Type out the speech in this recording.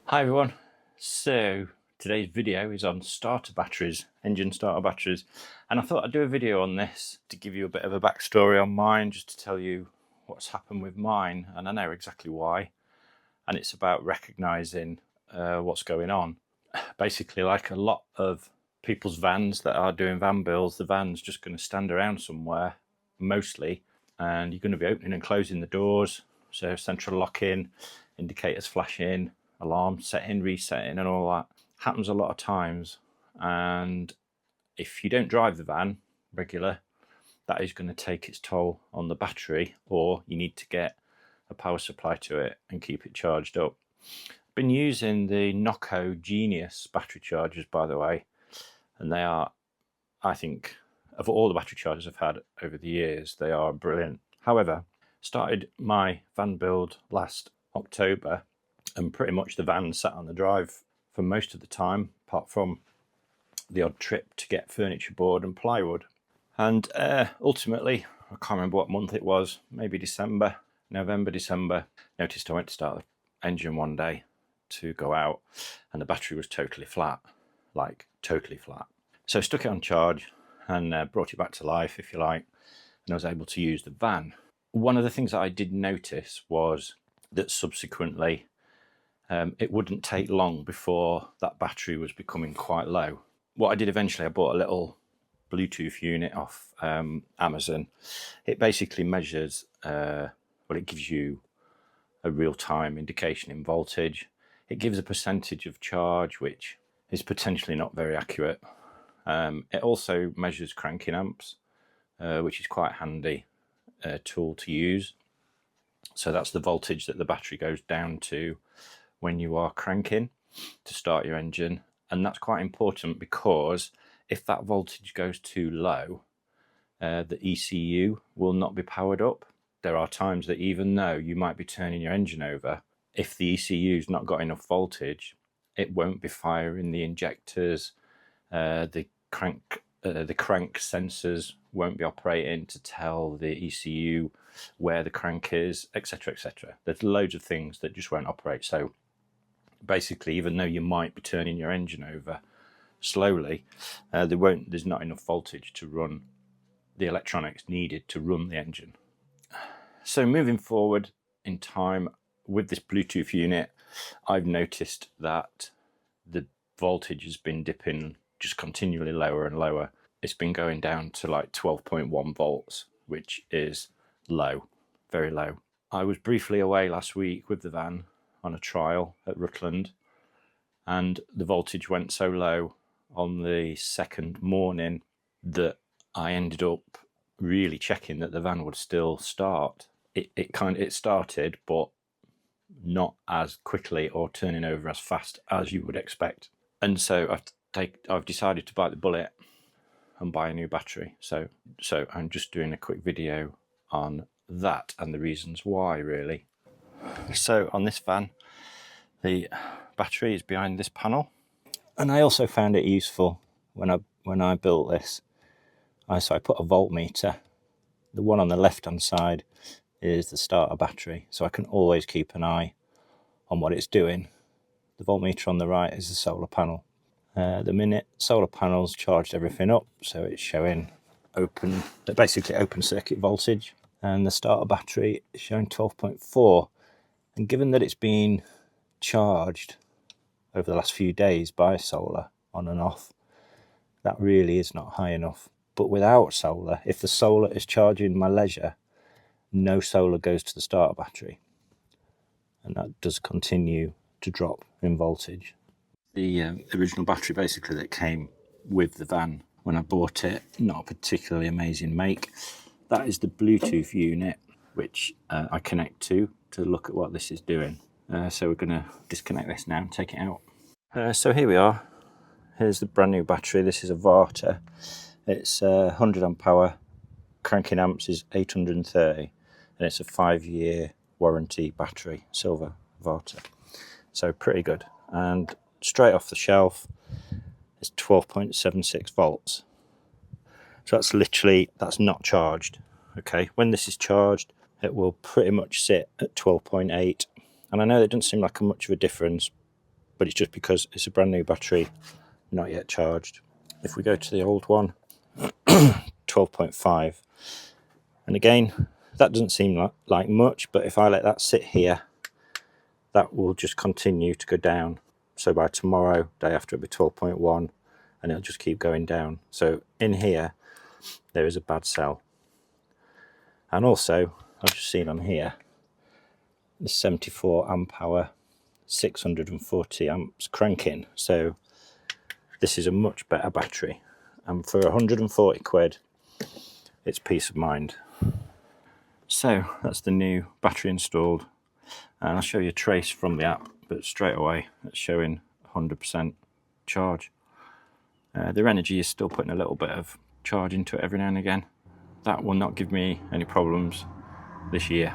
Hi everyone, so today's video is on starter batteries, engine starter batteries, and I thought I'd do a video on this to give you a bit of a backstory on mine, just to tell you what's happened with mine, and I know exactly why, and it's about recognising what's going on. Basically, like a lot of people's vans that are doing van builds, the van's just going to stand around somewhere, mostly, and you're going to be opening and closing the doors, so central locking, indicators flashing, alarm setting, resetting, and all that happens a lot of times. And if you don't drive the van regular, that is going to take its toll on the battery, or you need to get a power supply to it and keep it charged up. I've been using the Noco Genius battery chargers, by the way, and they are, I think, of all the battery chargers I've had over the years, they are brilliant. However, started my van build last October, and pretty much the van sat on the drive for most of the time, apart from the odd trip to get furniture board and plywood. And ultimately, I can't remember what month it was, maybe November, December, noticed I went to start the engine one day to go out and the battery was totally flat, like totally flat. So I stuck it on charge and brought it back to life, if you like, and I was able to use the van. One of the things that I did notice was that subsequently it wouldn't take long before that battery was becoming quite low. What I did eventually, I bought a little Bluetooth unit off Amazon. It basically measures, it gives you a real-time indication in voltage. It gives a percentage of charge, which is potentially not very accurate. It also measures cranking amps, which is quite a handy tool to use. So that's the voltage that the battery goes down to when you are cranking to start your engine, and that's quite important because if that voltage goes too low, the ECU will not be powered up. There are times that even though you might be turning your engine over, if the ECU's not got enough voltage, it won't be firing the injectors, the crank sensors won't be operating to tell the ECU where the crank is, etc, etc. There's loads of things that just won't operate. So basically, even though you might be turning your engine over slowly, there's not enough voltage to run the electronics needed to run the engine. So moving forward in time with this Bluetooth unit, I've noticed that the voltage has been dipping just continually lower and lower. It's been going down to like 12.1 volts, which is low, very low. I was briefly away last week with the van on a trial at Rutland, and the voltage went so low on the second morning that I ended up really checking that the van would still start. It started, but not as quickly or turning over as fast as you would expect. And so I've decided to bite the bullet and buy a new battery. So I'm just doing a quick video on that and the reasons why, really. So on this van, the battery is behind this panel, and I also found it useful when I built this. So I put a voltmeter. The one on the left hand side is the starter battery, so I can always keep an eye on what it's doing. The voltmeter on the right is the solar panel. The minute solar panels charged everything up, so it's showing basically open circuit voltage, and the starter battery is showing 12.4. And given that it's been charged over the last few days by solar on and off, that really is not high enough. But without solar, if the solar is charging my leisure, no solar goes to the starter battery, and that does continue to drop in voltage. The original battery basically that came with the van when I bought it, not a particularly amazing make. That is the Bluetooth unit, which I connect to look at what this is doing. So we're going to disconnect this now and take it out. So here we are. Here's the brand new battery. This is a Varta. It's 100 amp hour. Cranking amps is 830, and it's a 5-year warranty battery, silver Varta. So pretty good. And straight off the shelf, it's 12.76 volts. So that's not charged. Okay, when this is charged, it will pretty much sit at 12.8. And I know it doesn't seem like much of a difference, but it's just because it's a brand new battery, not yet charged. If we go to the old one, 12.5, and again, that doesn't seem like much, but if I let that sit here, that will just continue to go down. So by tomorrow, day after, it'll be 12.1, and it'll just keep going down. So in here, there is a bad cell. And also, I've just seen on here, the 74 amp hour, 640 amps cranking. So this is a much better battery. And for 140 quid, it's peace of mind. So that's the new battery installed. And I'll show you a trace from the app, but straight away it's showing 100% charge. Their energy is still putting a little bit of charge into it every now and again. That will not give me any problems this year.